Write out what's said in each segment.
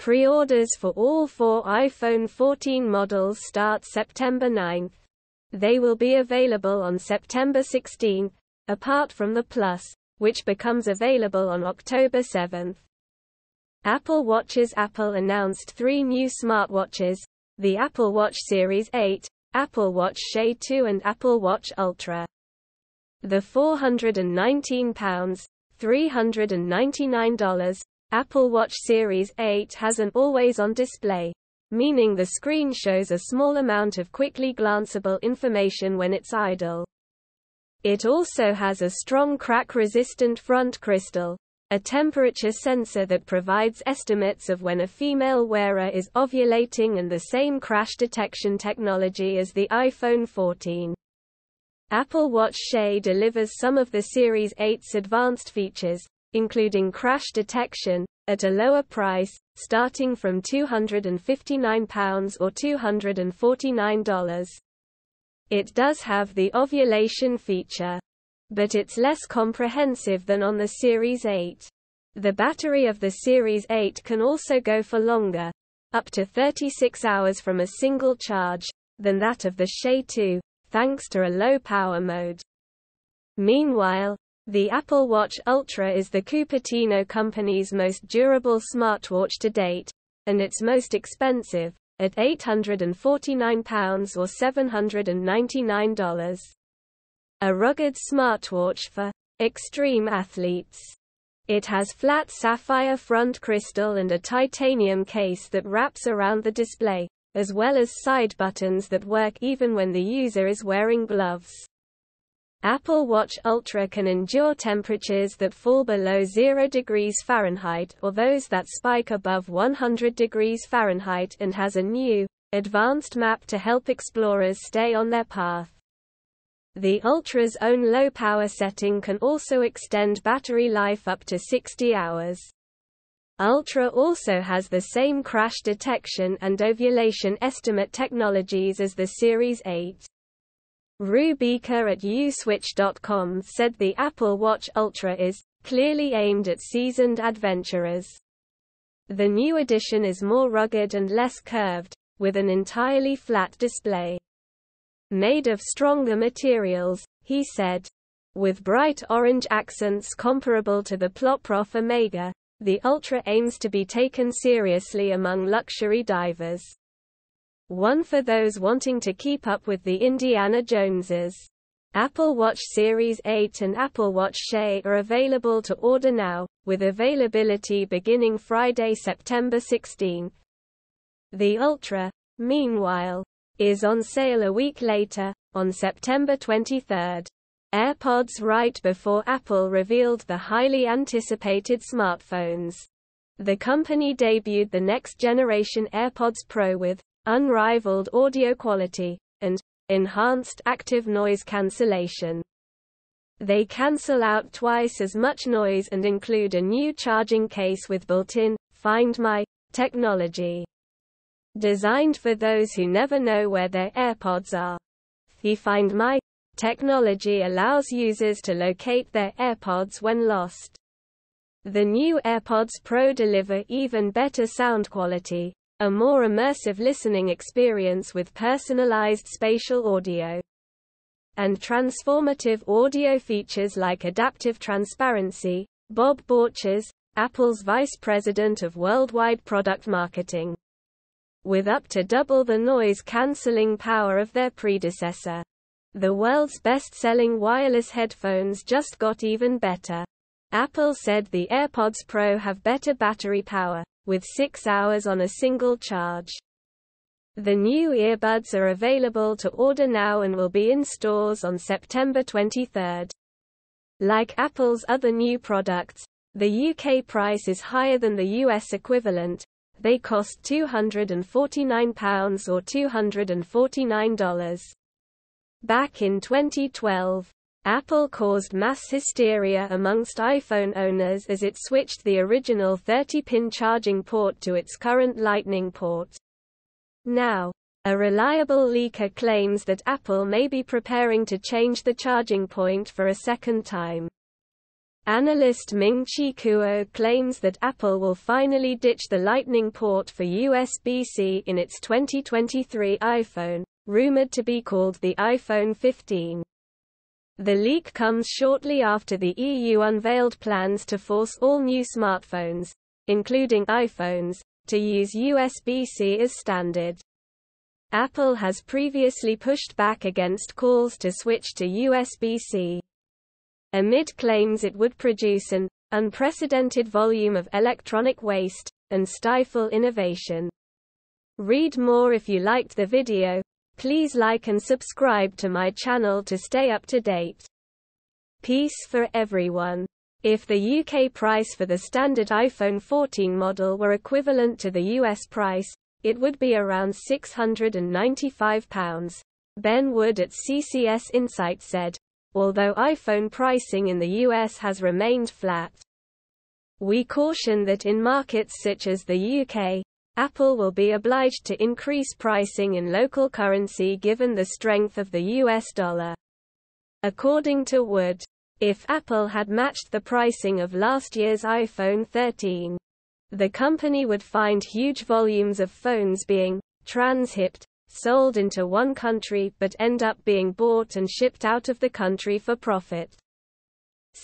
Pre-orders for all 4 iPhone 14 models start September 9. They will be available on September 16, apart from the Plus, which becomes available on October 7. Apple Watches. Apple announced 3 new smartwatches, the Apple Watch Series 8, Apple Watch SE 2 and Apple Watch Ultra. The £419, $399, Apple Watch Series 8 has an always-on display, meaning the screen shows a small amount of quickly glanceable information when it's idle. It also has a strong crack-resistant front crystal, a temperature sensor that provides estimates of when a female wearer is ovulating, and the same crash detection technology as the iPhone 14. Apple Watch SE delivers some of the Series 8's advanced features, including crash detection, at a lower price, starting from £259 or $249. It does have the ovulation feature, but it's less comprehensive than on the Series 8. The battery of the Series 8 can also go for longer, up to 36 hours from a single charge, than that of the SE 2, thanks to a low-power mode. Meanwhile, the Apple Watch Ultra is the Cupertino company's most durable smartwatch to date, and its most expensive, at £849 or $799. A rugged smartwatch for extreme athletes. It has flat sapphire front crystal and a titanium case that wraps around the display, as well as side buttons that work even when the user is wearing gloves. Apple Watch Ultra can endure temperatures that fall below 0 degrees Fahrenheit or those that spike above 100 degrees Fahrenheit, and has a new, advanced map to help explorers stay on their path. The Ultra's own low-power setting can also extend battery life up to 60 hours. Ultra also has the same crash detection and ovulation estimate technologies as the Series 8. Ru Beaker at uswitch.com said the Apple Watch Ultra is clearly aimed at seasoned adventurers. The new edition is more rugged and less curved, with an entirely flat display. Made of stronger materials, he said. With bright orange accents comparable to the Plopprof Omega, the Ultra aims to be taken seriously among luxury divers. One for those wanting to keep up with the Indiana Joneses. Apple Watch Series 8 and Apple Watch SE are available to order now, with availability beginning Friday, September 16. The Ultra, meanwhile, is on sale a week later, on September 23. AirPods. Right before Apple revealed the highly anticipated smartphones, the company debuted the next-generation AirPods Pro with unrivaled audio quality and enhanced active noise cancellation. They cancel out twice as much noise and include a new charging case with built-in Find My technology. Designed for those who never know where their AirPods are. The Find My technology allows users to locate their AirPods when lost. The new AirPods Pro deliver even better sound quality, a more immersive listening experience with personalized spatial audio, and transformative audio features like adaptive transparency. Bob Borchers, Apple's vice president of worldwide product marketing, with up to double the noise-canceling power of their predecessor. The world's best-selling wireless headphones just got even better. Apple said the AirPods Pro have better battery power, with 6 hours on a single charge. The new earbuds are available to order now and will be in stores on September 23. Like Apple's other new products, the UK price is higher than the US equivalent. They cost £249 or $249. Back in 2012, Apple caused mass hysteria amongst iPhone owners as it switched the original 30-pin charging port to its current Lightning port. Now, a reliable leaker claims that Apple may be preparing to change the charging point for a second time. Analyst Ming-Chi Kuo claims that Apple will finally ditch the Lightning port for USB-C in its 2023 iPhone, rumored to be called the iPhone 15. The leak comes shortly after the EU unveiled plans to force all new smartphones, including iPhones, to use USB-C as standard. Apple has previously pushed back against calls to switch to USB-C, amid claims it would produce an unprecedented volume of electronic waste and stifle innovation. Read more. If you liked the video, please like and subscribe to my channel to stay up to date. Peace for everyone. If the UK price for the standard iPhone 14 model were equivalent to the US price, it would be around £695, Ben Wood at CCS Insight said, although iPhone pricing in the US has remained flat. We caution that in markets such as the UK, Apple will be obliged to increase pricing in local currency given the strength of the US dollar. According to Wood, if Apple had matched the pricing of last year's iPhone 13, the company would find huge volumes of phones being trans-shipped, sold into one country but end up being bought and shipped out of the country for profit.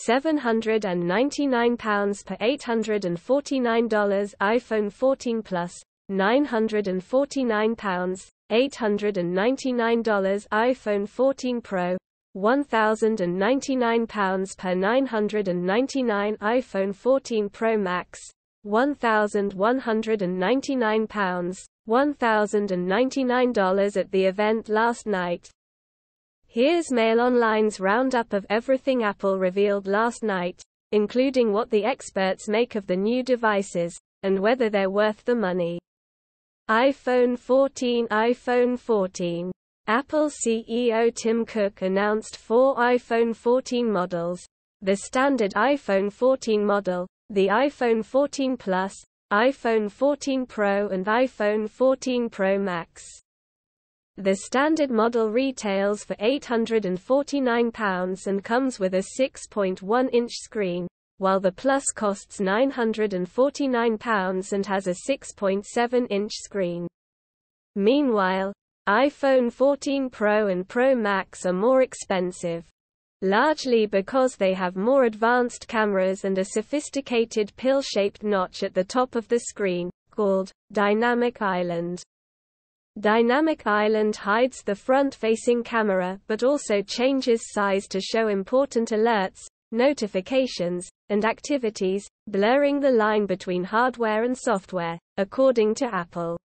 £799 per $849 iPhone 14 Plus, £949, $899 iPhone 14 Pro, £1,099 per $999 iPhone 14 Pro Max, £1,199, $1,099 at the event last night. Here's Mail Online's roundup of everything Apple revealed last night, including what the experts make of the new devices, and whether they're worth the money. iPhone 14. Apple CEO Tim Cook announced 4 iPhone 14 models: the standard iPhone 14 model, the iPhone 14 Plus, iPhone 14 Pro and iPhone 14 Pro Max. The standard model retails for £849 and comes with a 6.1-inch screen, while the Plus costs £949 and has a 6.7-inch screen. Meanwhile, iPhone 14 Pro and Pro Max are more expensive, largely because they have more advanced cameras and a sophisticated pill-shaped notch at the top of the screen, called Dynamic Island. Dynamic Island hides the front-facing camera but also changes size to show important alerts, notifications, and activities, blurring the line between hardware and software, according to Apple.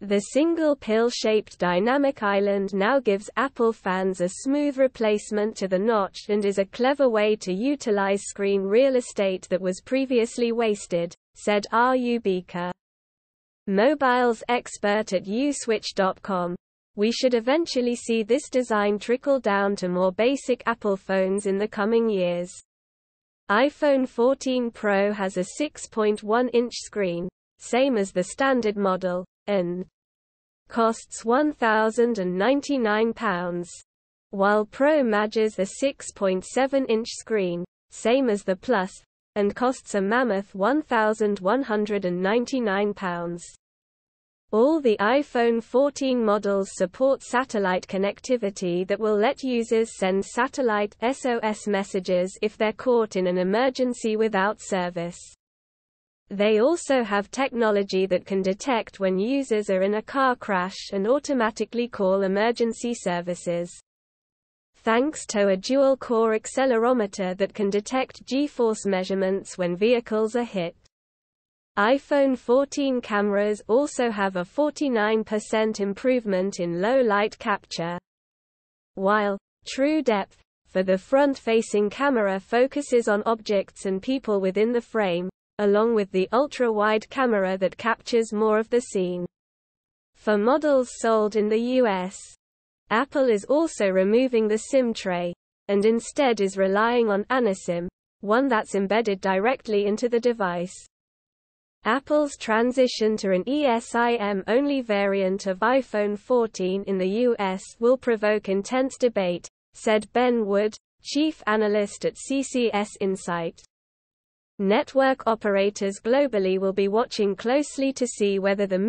The single pill-shaped Dynamic Island now gives Apple fans a smooth replacement to the notch and is a clever way to utilize screen real estate that was previously wasted, said R.U. Beaker, mobiles expert at uswitch.com. We should eventually see this design trickle down to more basic Apple phones in the coming years. iPhone 14 Pro has a 6.1-inch screen, same as the standard model, and costs £1,099, while Pro matches a 6.7-inch screen, same as the Plus, and costs a mammoth £1,199. All the iPhone 14 models support satellite connectivity that will let users send satellite SOS messages if they're caught in an emergency without service. They also have technology that can detect when users are in a car crash and automatically call emergency services. Thanks to a dual-core accelerometer that can detect G-force measurements when vehicles are hit. iPhone 14 cameras also have a 49% improvement in low light capture, while true depth for the front-facing camera focuses on objects and people within the frame, along with the ultra-wide camera that captures more of the scene. For models sold in the US, Apple is also removing the SIM tray, and instead is relying on AnaSIM, one that's embedded directly into the device. Apple's transition to an eSIM-only variant of iPhone 14 in the US will provoke intense debate, said Ben Wood, chief analyst at CCS Insight. Network operators globally will be watching closely to see whether the